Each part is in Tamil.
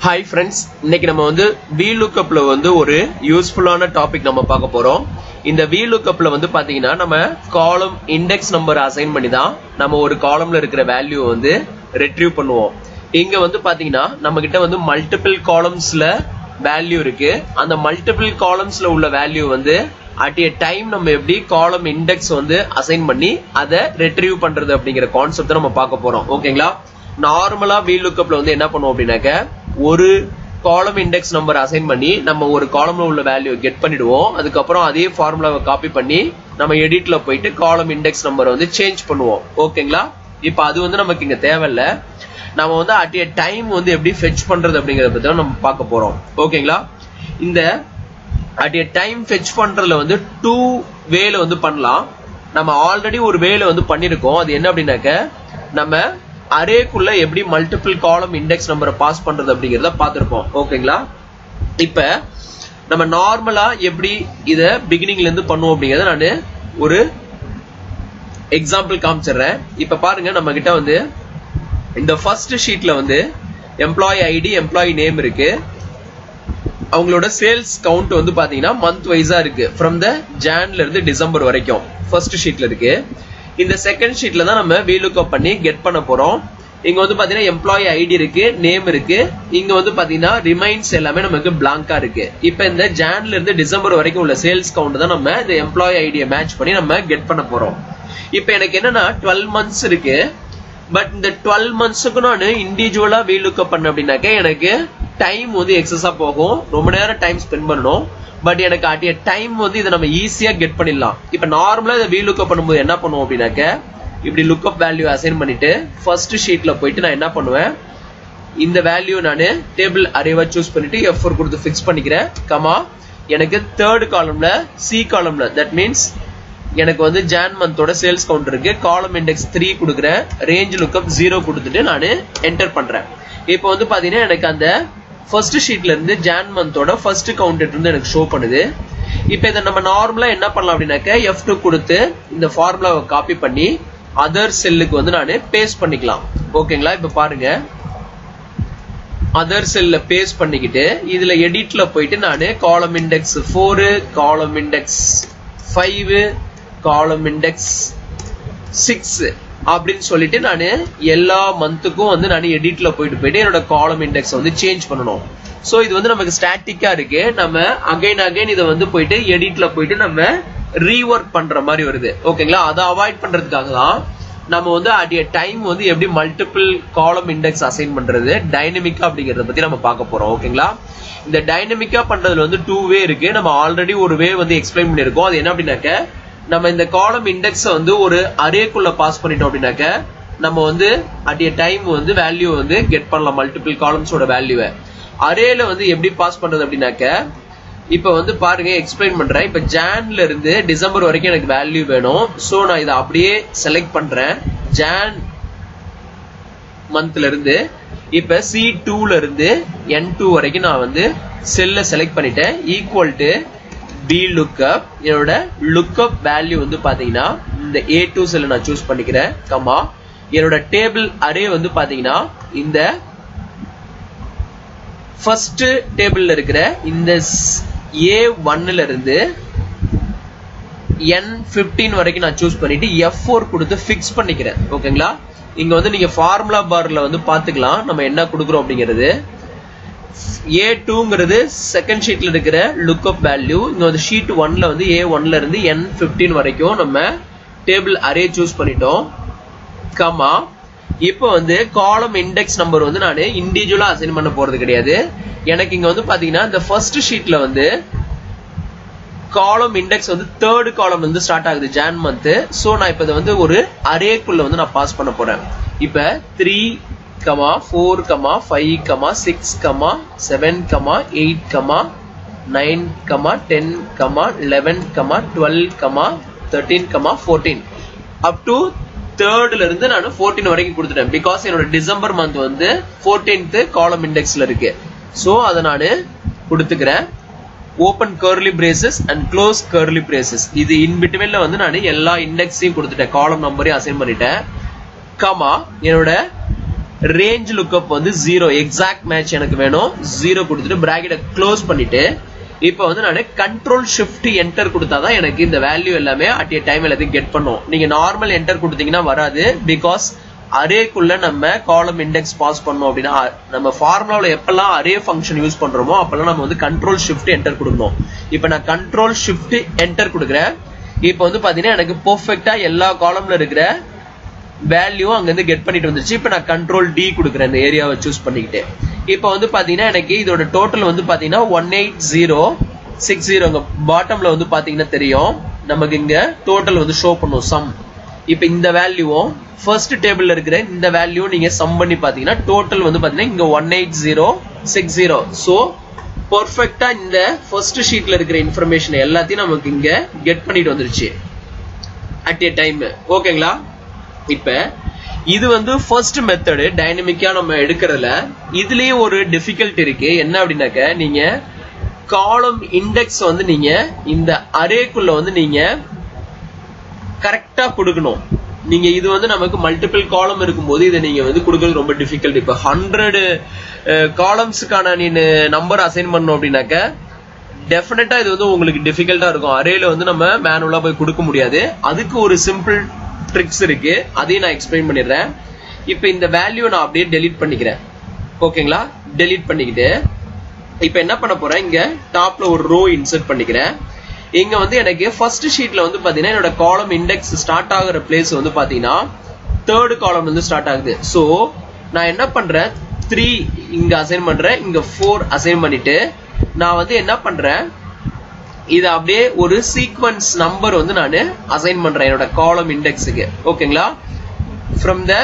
Hi friends, இன்னைக்கு நம்ம வந்து Vlookupல வந்து ஒரு யூஸ்ஃபுல்லான டாபிக் நம்ம பார்க்க போறோம். இந்த Vlookupல வந்து பாத்தீங்கன்னா நம்ம காலம் இண்டெக்ஸ் நம்பர் அசைன் பண்ணி தான் நம்ம ஒரு காலம்ல இருக்கிற வேல்யூ வந்து ரெட்ரீவ் பண்ணுவோம். இங்க வந்து பாத்தீங்கன்னா நம்ம கிட்ட வந்து மல்டிபிள் காலம்ஸ்ல வேல்யூ இருக்கு. அந்த மல்டிபிள் காலம்ஸ்ல உள்ள வேல்யூ வந்து at a time நம்ம எப்படி காலம் இண்டெக்ஸ் வந்து அசைன் பண்ணி அதை ரெட்ரீவ் பண்றது அப்படிங்கிற கான்செப்ட் நம்ம பார்க்க போறோம். ஓகேங்களா? நார்மலா Vlookupல வந்து என்ன பண்ணுவோம் அப்படின்னாக்க ஒரு காலம் இண்டெக்ஸ் நம்பர் அசைன் பண்ணி நம்ம ஒரு காலம்ல உள்ள வேல்யூ கெட் பண்ணிடுவோம். அதுக்கப்புறம் அதே ஃபார்முலாவை காப்பி பண்ணி நம்ம எடிட்ல போயிட்டு காலம் இண்டெக்ஸ் நம்பரை வந்து சேஞ்ச் பண்ணுவோம். ஓகேங்களா? இப்ப அது வந்து நமக்கு இங்க தேவையில்ல. நம்ம வந்து அட் ஏ டைம் வந்து எப்படி ஃபெட்ச் பண்றது அப்படிங்கறத பத்தி தான் நம்ம பார்க்க போறோம். ஓகேங்களா? இந்த அட் ஏ டைம் ஃபெட்ச் பண்றதுல வந்து 2 வேல வந்து பண்ணலாம். நம்ம ஆல்ரெடி ஒரு வேல வந்து பண்ணிருக்கோம். அது என்ன அப்படின்னாக்க நம்ம அரேக்குள்ள எப்படி மல்டிபிள் காலம் இண்டெக்ஸ் நம்பரை பாஸ் பண்றது அப்படிங்கறத பார்த்திருப்போம். ஓகேங்களா? இப்ப நம்ம நார்மலா எப்படி இத பிகினிங்ல இருந்து பண்ணுவோம் அப்படிங்கறத நான் ஒரு எக்ஸாம்பிள் காமிச்சிடுறேன். இப்ப பாருங்க, நம்ம கிட்ட வந்து இந்த ஃபர்ஸ்ட் ஷீட்ல வந்து எம்ப்ளாயி ஐடி எம்ப்ளாயி நேம் இருக்கு. அவங்களோட சேல்ஸ் கவுண்ட் வந்து பாத்தீங்கன்னா மந்த் வைஸா இருக்கு. ஃப்ரம் த ஜான்ல இருந்து டிசம்பர் வரைக்கும் ஃபர்ஸ்ட் ஷீட்ல இருக்கு. இந்த செகண்ட் ஷீட்ல தான் நம்ம Vlookup பண்ணி கெட் பண்ண போறோம். இங்க வந்து பாத்தீங்கன்னா எம்ப்ளாயி ஐடி இருக்கு, நேம் இருக்கு. இங்க வந்து பாத்தீங்கன்னா ரிமைன்ஸ் எல்லாமே நமக்கு பிளாங்கா இருக்கு. இப்ப இந்த ஜான்ல இருந்து டிசம்பர் வரைக்கும் உள்ள சேல்ஸ் கவுண்ட் தான் நம்ம இந்த எம்ப்ளாயி ஐடியை மேட்ச் பண்ணி நம்ம கெட் பண்ண போறோம். இப்ப எனக்கு என்னன்னா 12 மந்த்ஸ் இருக்கு. பட் இந்த 12 மந்த்ஸுக்கு நான் இண்டிவிஜுவலா Vlookup பண்ண அப்படின்னாக்க எனக்கு டைம் வந்து எக்ஸஸா போகும். ரொம்ப நேரம் டைம் ஸ்பெண்ட் பண்ணணும். பட் எனக்கு அட் ஏ டைம் வந்து இதை நம்ம ஈஸியா கெட் பண்ணிடலாம். இப்ப நார்மலா இதை Vlookup பண்ணும்போது என்ன பண்ணுவோம் அப்படின்னாக்க இப்படி லுக்அப் வேல்யூ அசைன் பண்ணிட்டு ஃபர்ஸ்ட் ஷீட்ல போயிட்டு நான் என்ன பண்ணுவேன், இந்த வேல்யூ நான் டேபிள் அரேவா சூஸ் பண்ணிட்டு F4 கொடுத்து ஃபிக்ஸ் பண்ணிக்கிறேன். கமா எனக்கு தேர்ட் காலம்ல சி காலம்ல தட் மீன்ஸ் எனக்கு வந்து ஜான் மந்தோட சேல்ஸ் கவுண்ட் இருக்கு. காலம் இண்டெக்ஸ் 3 கொடுக்குறேன். ரேஞ்ச் லுக்அப் 0 கொடுத்துட்டு நான் என்டர் பண்றேன். இப்போ வந்து பாத்தீங்கன்னா எனக்கு அந்த ஃபர்ஸ்ட் ஷீட்ல இருந்து ஜான் மந்தோட ஃபர்ஸ்ட் கவுண்ட் இருந்து எனக்கு ஷோ பண்ணுது. இப்போ இதை நம்ம நார்மலா என்ன பண்ணலாம் அப்படின்னாக்க F2 கொடுத்து இந்த ஃபார்முலாவை காப்பி பண்ணி அதர் செல்லுக்கு வந்து நான் பேஸ்ட் பண்ணிக்கலாம். ஓகேங்களா? இப்ப பாருங்க, அதர் செல்ல பேஸ்ட் பண்ணிக்கிட்டு இதுல எடிட்ல போயிட்டு நான் காலம் இண்டெக்ஸ் 4, காலம் இண்டெக்ஸ் 5, காலம் இண்டெக்ஸ் 6 அப்படின்னு சொல்லிட்டு நான் எல்லா மந்த்துக்கும் வந்து நான் எடிட்ல போயிட்டு என்னோட காலம் இண்டெக்ஸ் வந்து சேஞ்ச் பண்ணணும். சோ இது வந்து நமக்கு ஸ்டாட்டிக்கா இருக்கு. நம்ம அகைன் இதை வந்து போயிட்டு எடிட்ல போயிட்டு நம்ம ரீவொர்க் பண்ற மாதிரி வருது. ஓகேங்களா? அதை அவாய்ட் பண்றதுக்காக தான் நம்ம வந்து அட் ஏ டைம் வந்து எப்படி மல்டிபிள் காலம் இண்டெக்ஸ் அசைன் பண்றது டைனமிக்கா அப்படிங்கறத பத்தி நம்ம பார்க்க போறோம். ஓகேங்களா? இந்த டைனமிக்கா பண்றதுல வந்து 2 வே இருக்கு. நம்ம ஆல்ரெடி ஒரு வே வந்து எக்ஸ்பிளைன் பண்ணிருக்கோம். அது என்ன அப்படின்னாக்க நம்ம இந்த காலம் இண்டெக்ஸ் வந்து ஒரு அரேக்குள்ள பாஸ் பண்ணிட்டோம் அப்படின்னாக்க நம்ம வந்து அட் ஏ டைம் வந்து வேல்யூ வந்து கெட் பண்ணலாம். மல்டிபிள் காலம்ஸோட வேல்யூவை அரேல வந்து எப்படி பாஸ் பண்றது அப்படின்னாக்க இப்ப வந்து பாருங்க, எக்ஸ்பிளைன் பண்றேன். இப்ப ஜான்ல இருந்து டிசம்பர் வரைக்கும் எனக்கு வேல்யூ வேணும். சோ நான் இதை அப்படியே செலக்ட் பண்றேன். ஜான் மந்த்ல இருந்து இப்ப C2ல இருந்து N2 வரைக்கும் நான் வந்து செல்ல செலக்ட் பண்ணிட்டேன். Equal to Vlookup. என்னோட லுக்அப் வேல்யூ வந்து பாத்தீங்கன்னா இந்த A2 செல்ல நான் சூஸ் பண்ணிக்கிறேன். கமா என்னோட டேபிள் அரே வந்து பாத்தீங்கன்னா இந்த ஃபர்ஸ்ட் டேபிள்ல இருக்கிற இந்த A1ல இருந்து N15 வரைக்கும் நான் சூஸ் பண்ணிட்டு F4 கொடுத்து ஃபிக்ஸ் பண்ணிக்கிறேன். ஓகேங்களா? இங்க வந்து நீங்க ஃபார்முலா பார்ல வந்து பாத்துக்கலாம் நம்ம என்ன கொடுக்குறோம் அப்படிங்கிறது. A2ங்கிறது செகண்ட் ஷீட்ல இருக்கிற லுக்அப் வேல்யூ. இங்க வந்து ஷீட் 1ல வந்து A1ல இருந்து N15 வரைக்கும் நம்ம டேபிள் அரே சூஸ் பண்ணிட்டோம். கமா இப்போ வந்து காலம் இண்டெக்ஸ் நம்பர் வந்து நான் இண்டிவிஜுவலா அசைன் பண்ண போறது கிடையாது. எனக்கு இங்க வந்து பாத்தீங்கன்னா இந்த ஃபர்ஸ்ட் ஷீட்ல வந்து காலம் இண்டெக்ஸ் வந்து தேர்ட் காலம் வந்து ஸ்டார்ட் ஆகுது ஜான் மந்த். சோ நான் இப்ப இதை வந்து ஒரு அரேக்குள்ள வந்து நான் பாஸ் பண்ண போறேன். இப்ப 3, 4, 5, 6, 7, 8, 9, 10, 11, 12, 13, 14 அப் டு தேர்ட்ல இருந்து நான் 14 வரைக்கும் கொடுத்துட்டேன். பிகாஸ் என்னோட டிசம்பர் மந்த் வந்து 14th காலம் இண்டெக்ஸ்ல இருக்கு. சோ அதை நான் கொடுத்துக்கிறேன். Open curly braces and close curly braces. இது இன் பிட்வீன்ல வந்து நான் எல்லா இண்டெக்ஸையும் கொடுத்துட்டேன். காலம் நம்பரையும் அசைன் பண்ணிட்டேன். கமா என்னோட ரேஞ்ச் லுக்கப் வந்து 0 எக்ஸாக்ட் மேட்ச் எனக்கு வேணும் 0 கொடுத்துட்டு பிராக்கெட்டை க்ளோஸ் பண்ணிட்டு இப்போ வந்து நான் கண்ட்ரோல் ஷிஃப்ட் என்டர் கொடுத்தாதான் எனக்கு இந்த வேல்யூ எல்லாமே அட் ஏ டைம் எல்லாத்தையும் கெட் பண்ணும். நீங்க நார்மல் என்டர் கொடுத்தீங்கன்னா வராது. பிகாஸ் அரேக்குள்ள நம்ம காலம் இண்டெக்ஸ் பாஸ் பண்ணோம் அப்படின்னா நம்ம ஃபார்முலாவில் எப்பெல்லாம் அரே ஃபங்க்ஷன் யூஸ் பண்றோமோ அப்பெல்லாம் நம்ம வந்து கண்ட்ரோல் ஷிஃப்ட் என்டர் கொடுக்கணும். இப்போ நான் கண்ட்ரோல் ஷிஃப்ட் என்டர் கொடுக்குறேன். இப்போ வந்து பாத்தீங்கன்னா எனக்கு பெர்ஃபெக்ட்டா எல்லா காலம்ல இருக்கிற வேல்யூ அங்க இருந்து கெட் பண்ணிட்டு வந்துருச்சு. இப்போ நான் கண்ட்ரோல் டி கொடுக்குறேன் இந்த ஏரியாவை சூஸ் பண்ணிக்கிட்டு. இப்போ வந்து பாத்தீங்கன்னா எனக்கு இதோட டோட்டல் வந்து பாத்தீங்கன்னா 18060 அங்க பாட்டம்ல வந்து பாத்தீங்கன்னா தெரியும் நமக்கு இங்க டோட்டல் வந்து ஷோ பண்ணும் சம். இப்போ இந்த வேல்யூவும் ஃபர்ஸ்ட் டேபிள்ல இருக்கிற இந்த வேல்யூ நீங்க சம் பண்ணி பாத்தீங்கன்னா டோட்டல் வந்து பாத்தீங்கன்னா இங்க 18060. சோ பெர்ஃபெக்ட்டா இந்த ஃபர்ஸ்ட் ஷீட்ல இருக்கிற இன்ஃபர்மேஷன் எல்லாத்தையும் நமக்கு இங்க கெட் பண்ணிட்டு வந்துருச்சு அட் ஏ டைம். ஓகேங்களா? இப்ப இது வந்து ஃபர்ஸ்ட் மெத்தட் டைனமிக்கா நம்ம எடுக்கிறதுல. இதுலயும் ஒரு டிஃபிகல்ட் இருக்கு. என்ன அப்படின்னாக்க நீங்க காலம் இண்டெக்ஸ் வந்து நீங்க இந்த அரேக்குள்ள வந்து நீங்க கரெக்டா கொடுக்கணும். நீங்க இது வந்து நமக்கு மல்டிபிள் காலம் இருக்கும்போது இதை நீங்க வந்து கொடுக்கறது ரொம்ப டிஃபிகல்ட். இப்ப 100 காலம்ஸ்க்கான நீ நம்பர் அசைன் பண்ணணும் அப்படின்னாக்க டெஃபினட்டா இது வந்து உங்களுக்கு டிஃபிகல்ட்டா இருக்கும். அரேல வந்து நம்ம மேனுவலா போய் கொடுக்க முடியாது. அதுக்கு ஒரு சிம்பிள் ட்ரிக்ஸ் இருக்கு, அதையும் நான் எக்ஸ்பிளைன் பண்ணிடுறேன். இப்போ இந்த வேல்யூ நான் அப்படியே டெலீட் பண்ணிக்கிறேன். ஓகேங்களா? டெலீட் பண்ணிக்கிட்டு இப்போ என்ன பண்ண போறேன், இங்க டாப்ல ஒரு ரோ இன்சர்ட் பண்ணிக்கிறேன். இங்க வந்து எனக்கு ஃபர்ஸ்ட் ஷீட்ல வந்து பாத்தீங்கன்னா என்னோட காலம் இண்டெக்ஸ் ஸ்டார்ட் ஆகுற பிளேஸ் வந்து பாத்தீங்கன்னா தேர்ட் காலம் வந்து ஸ்டார்ட் ஆகுது. சோ நான் என்ன பண்றேன், 3 இங்க அசைன் பண்றேன், இங்க 4 அசைன் பண்ணிட்டு நான் வந்து என்ன பண்றேன், இது அப்படியே ஒரு சீக்வன்ஸ் நம்பர் வந்து நான் அசைன் பண்றேன் என்னோட காலம் இண்டெக்ஸுக்கு. ஓகேங்களா? ஃப்ரம் த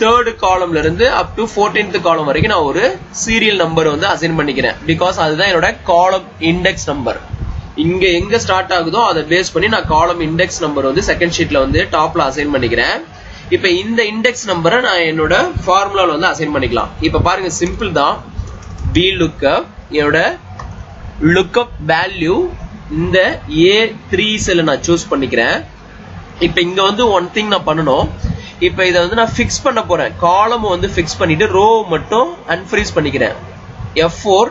தேர்ட் காலம்ல இருந்து அப் டு 14th காலம் வரைக்கும் நான் ஒரு சீரியல் நம்பர் வந்து அசைன் பண்ணிக்கிறேன். பிகாஸ் அதுதான் என்னோட காலம் இண்டெக்ஸ் நம்பர். இங்க எங்க ஸ்டார்ட் ஆகுதோ அதை பேஸ் பண்ணி நான் காலம் இண்டெக்ஸ் நம்பர் வந்து செகண்ட் ஷீட்ல வந்து டாப்ல அசைன் பண்ணிக்கிறேன். இப்ப இந்த இண்டெக்ஸ் நம்பரை நான் என்னோட ஃபார்முலால வந்து அசைன் பண்ணிக்கலாம். இப்ப பாருங்க, சிம்பிள் தான். Vlookup என்னோட லுக்அப் வேல்யூ இந்த A3 செல்ல நான் சூஸ் பண்ணிக்கிறேன். இப்ப இங்க வந்து ஒன் திங் நான் பண்ணணும். இப்ப இதை வந்து நான் ஃபிக்ஸ் பண்ண போறேன். காலம் வந்து ஃபிக்ஸ் பண்ணிட்டு ரோ மட்டும் அன்ஃப்ரீஸ் பண்ணிக்கிறேன். F4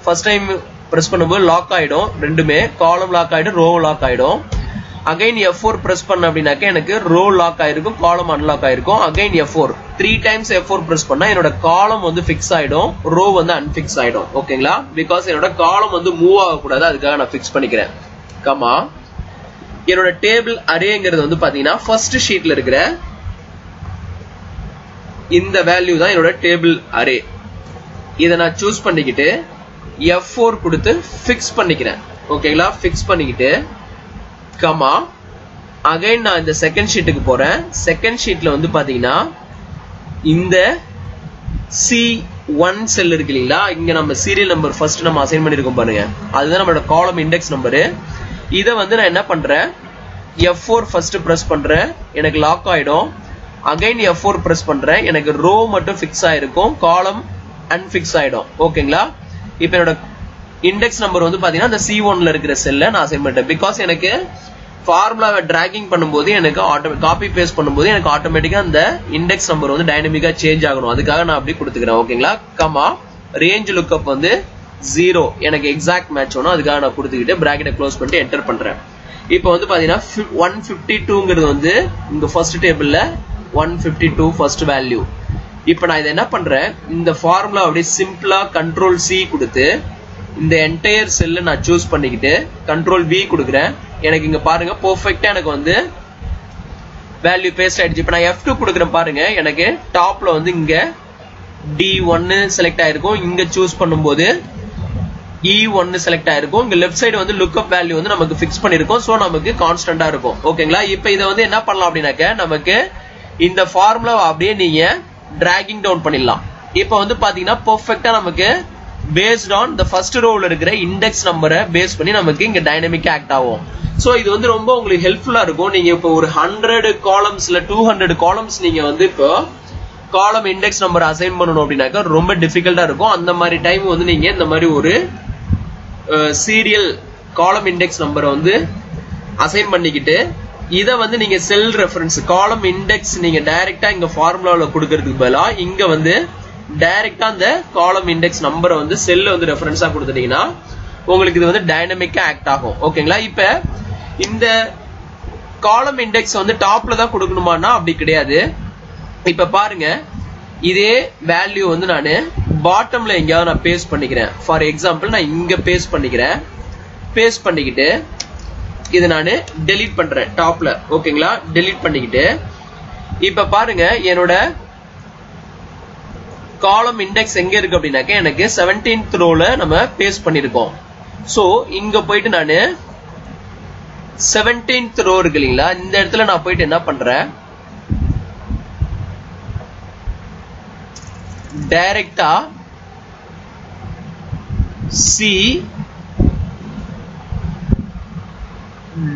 ஃபர்ஸ்ட் டைம் பிரஸ் பண்ணும்போது லாக் ஆயிடும். ரெண்டுமே காலம் லாக் ஆயிடும், ரோ லாக் ஆயிடும். அகைன் F4 பிரஸ் பண்ண அப்படின்னாக்க எனக்கு ரோ லாக் ஆயிருக்கும், காலம் அன்லாக் ஆயிருக்கும். Again F4 3 times F4 press பண்ணா என்னோட காலம் வந்து ஃபிக்ஸ் ஆயிடும், ரோ வந்து அன்ஃபிக்ஸ் ஆயிடும். ஓகேங்களா? பிகாஸ் என்னோட காலம் வந்து மூவ் ஆகக்கூடாது, அதுக்காக நான் ஃபிக்ஸ் பண்ணிக்கிறேன். கமா என்னோட டேபிள் அரேங்கிறது வந்து பாத்தீங்கன்னா ஃபர்ஸ்ட் ஷீட்ல இருக்கிற இந்த வேல்யூ தான் என்னோட டேபிள் அரே. இதை நான் சூஸ் பண்ணிக்கிட்டு F4 கொடுத்து ஃபிக்ஸ் பண்ணிக்கிறேன். ஓகேங்களா? ஃபிக்ஸ் பண்ணிக்கிட்டு கமா அகைன் நான் இந்த செகண்ட் ஷீட்டுக்கு போறேன். செகண்ட் ஷீட்ல வந்து பாத்தீங்கன்னா இந்த C1 செல் இருக்கு இல்லைங்களா, இங்க நம்ம சீரியல் நம்பர் ஃபர்ஸ்ட் நம்ம அசைன் பண்ணிருக்கோம் பாருங்க, அதுதான் நம்மளோட காலம் இண்டெக்ஸ் நம்பரு. இதை வந்து நான் என்ன பண்றேன், F4 ஃபர்ஸ்ட் பிரஸ் பண்றேன், எனக்கு லாக் ஆயிடும். அகைன் F4 பிரஸ் பண்றேன், எனக்கு ரோ மட்டும் ஃபிக்ஸ் ஆயிருக்கும், காலம் அன்ஃபிக்ஸ் ஆயிடும். ஓகேங்களா? இப்போ என்னோட இண்டெக்ஸ் நம்பர் வந்து பாத்தீங்கன்னா இந்த C1ல இருக்கிற செல்ல நான் அசைன் பண்ணிட்டேன். பிகாஸ் எனக்கு ஃபார்முலாவை டிராகிங் பண்ணும்போது எனக்கு காப்பி பேஸ்ட் பண்ணும்போது எனக்கு ஆட்டோமேட்டிக்கா அந்த இண்டெக்ஸ் நம்பர் வந்து டைனமிக்கா சேஞ்ச் ஆகணும், அதுக்காக நான் அப்படி கொடுத்துக்கிறேன். ஓகேங்களா? கமா ரேஞ்ச் லுக்கப் வந்து 0 எனக்கு எக்ஸாக்ட் மேட்ச் வேணும், அதுக்காக நான் கொடுத்துக்கிட்டு பிராக்கெட்டை க்ளோஸ் பண்ணிட்டு என்டர் பண்றேன். இப்போ வந்து பாத்தீங்கன்னா 152ங்கிறது வந்து இந்த ஃபர்ஸ்ட் டேபிள்ல 152 ஃபர்ஸ்ட் வேல்யூ. இப்போ நான் இதை என்ன பண்றேன், இந்த ஃபார்முலா அப்படியே சிம்பிளா கண்ட்ரோல் C கொடுத்து இந்த என்டையர் செல்ல நான் சூஸ் பண்ணிக்கிட்டு கண்ட்ரோல் V கொடுக்குறேன். எனக்கு இங்க பாருங்க பெர்ஃபெக்ட்டா எனக்கு வந்து வேல்யூ பேஸ்ட் ஆயிடுச்சு. இப்போ நான் F2 கொடுக்குறேன் பாருங்க, எனக்கு டாப்ல வந்து இங்க D1 செலக்ட் ஆயிருக்கும், இங்க சூஸ் பண்ணும்போது E1 செலக்ட் ஆயிருக்கும், இங்க லெஃப்ட் சைடு வந்து லுக்அப் வேல்யூ வந்து நமக்கு ஃபிக்ஸ் பண்ணிருக்கோம். சோ நமக்கு கான்ஸ்டன்டா இருக்கும். ஓகேங்களா? இப்போ இதை வந்து என்ன பண்ணலாம் அப்படின்னாக்க நமக்கு இந்த ஃபார்முலாவை அப்படியே நீங்க டிராகிங் டவுன் பண்ணிடலாம். இப்போ வந்து பாத்தீங்கன்னா பெர்ஃபெக்ட்டா நமக்கு பேஸ்ட் ஆன் த ஃபர்ஸ்ட் ரோல இருக்கிற இண்டெக்ஸ் நம்பரை பேஸ் பண்ணி நமக்கு இங்க டைனமிக்கா ஆக்ட் ஆகும். சோ இது வந்து ரொம்ப உங்களுக்கு ஹெல்ப்ஃபுல்லா இருக்கும். நீங்க இப்போ ஒரு 100 காலம்ஸ்ல 200 காலம்ஸ் நீங்க வந்து இப்போ காலம் இண்டெக்ஸ் நம்பர் அசைன் பண்ணணும் அப்படின்னாக்க ரொம்ப டிஃபிகல்ட்டா இருக்கும். அந்த மாதிரி டைம் வந்து நீங்க இந்த மாதிரி ஒரு சீரியல் காலம் இண்டெக்ஸ் நம்பரை வந்து அசைன் பண்ணிக்கிட்டு இத வந்து நீங்க செல் ரெஃபரன்ஸ் காலம் இண்டெக்ஸ் நீங்க டைரக்டா இங்க ஃபார்முலால கொடுக்கிறதுக்கு பதிலா இங்க வந்து டைரக்டா அந்த காலம் இண்டெக்ஸ் நம்பரை வந்து செல்ல வந்து ரெஃபரன்ஸா கொடுத்துட்டீங்கன்னா உங்களுக்கு இது வந்து டைனமிக்கா ஆக்ட் ஆகும். ஓகேங்களா? இப்ப இந்த காலம் இண்டெக்ஸ் வந்து டாப்ல தான் கொடுக்கணுமானா அப்படி கிடையாது. இப்ப பாருங்க, இதே வேல்யூ வந்து நான் பாட்டம்ல எங்கேயாவது நான் பேஸ்ட் பண்ணிக்கிறேன். ஃபார் எக்ஸாம்பிள் நான் இங்க பேஸ்ட் பண்ணிக்கிறேன். பேஸ்ட் பண்ணிக்கிட்டு இது நான் டெலீட் பண்றேன் டாப்ல. ஓகேங்களா? டெலீட் பண்ணிக்கிட்டு இப்ப பாருங்க, என்னோட காலம் இண்டெக்ஸ் எங்க இருக்கு அப்படின்னாக்க எனக்கு 17th ரோல நம்ம பேஸ்ட் பண்ணிருக்கோம். சோ இங்க போயிட்டு நான் 17th ரோ இருக்கு இல்லைங்களா, இந்த இடத்துல நான் போயிட்டு என்ன பண்றேன், டைரக்டா சி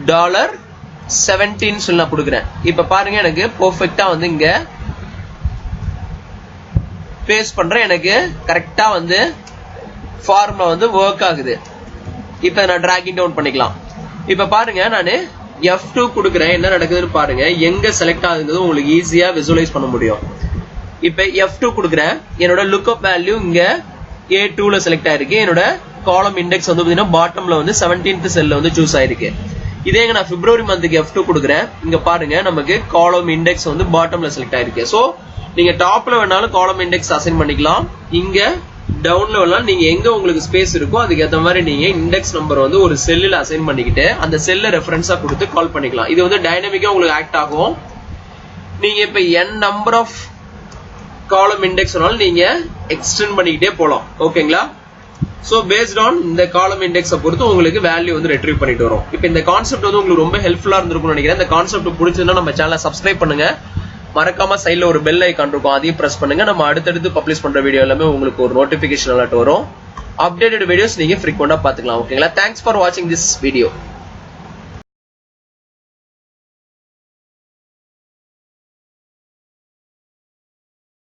$17 சொல்லி நான் கொடுக்குறேன். இப்ப பாருங்க, எனக்கு பெர்ஃபெக்ட்டா வந்து இங்க பேஸ்ட் பண்றேன். எனக்கு கரெக்டா வந்து ஃபார்முலா வந்து ஒர்க் ஆகுது. இப்ப நான் டிராகிங் டவுன் பண்ணிக்கலாம். இப்ப பாருங்க, நான் F2 கொடுக்குறேன். என்ன நடக்குதுன்னு பாருங்க, எங்க செலக்ட் ஆகுது உங்களுக்கு ஈஸியா விசுவலைஸ் பண்ண முடியும். இப்ப F2 கொடுக்குறேன். என்னோட லுக்அப் வேல்யூ இங்க A2ல செலக்ட் ஆயிருக்கு. என்னோட காலம் இண்டெக்ஸ் வந்து பாத்தீங்கன்னா பாட்டம்ல வந்து 17th செல்ல வந்து சூஸ் ஆயிருக்கு. இதே நான் பிப்ரவரி மந்த்துக்கு F2 கொடுக்குறேன். இங்க பாருங்க, நமக்கு காலம் இண்டெக்ஸ் வந்து பாட்டம்ல செலக்ட் ஆயிருக்கு. சோ நீங்க டாப்ல வேணாலும் காலம் இண்டெக்ஸ் அசைன் பண்ணிக்கலாம். இங்க டவுன்ல வேணாலும் நீங்க எங்க உங்களுக்கு ஸ்பேஸ் இருக்கோ அதுக்கு ஏத்த மாதிரி நீங்க இண்டெக்ஸ் நம்பர் வந்து ஒரு செல்லுல அசைன் பண்ணிக்கிட்டு அந்த செல்ல ரெஃபரன்ஸா கொடுத்து கால் பண்ணிக்கலாம். இது வந்து டைனமிக்கா உங்களுக்கு ஆக்ட் ஆகும். நீங்க இப்ப n number of column index நீங்க எக்ஸ்டெண்ட் பண்ணிக்கிட்டே போலாம். ஓகேங்களா? சோ பேஸ்ட் ஆன் இந்த காலம் இண்டெக்ஸை பொறுத்து உங்களுக்கு வேல்யூ வந்து ரெட்ரீவ் பண்ணிட்டு வரும். இப்போ இந்த கான்செப்ட் வந்து உங்களுக்கு ரொம்ப ஹெல்ப்ஃபுல்லா இருந்திருக்கும்னு நினைக்கிறேன். இந்த கான்செப்ட் பிடிச்சதுன்னா நம்ம சேனலை சப்ஸ்கிரைப் பண்ணுங்க. மறக்காம சைட்ல ஒரு பெல் ஐகான் இருக்கும், அதையும் பிரஸ் பண்ணுங்க. நம்ம அடுத்தடுத்து பப்ளிஷ் பண்ற வீடியோ எல்லாமே உங்களுக்கு ஒரு நோட்டிபிகேஷன் அலர்ட் வரும். அப்டேட்டட் வீடியோஸ் நீங்க ஃப்ரீக்வெண்டா பாத்துக்கலாம். ஓகேங்களா? தேங்க்ஸ் ஃபார் வாட்சிங் திஸ் வீடியோ.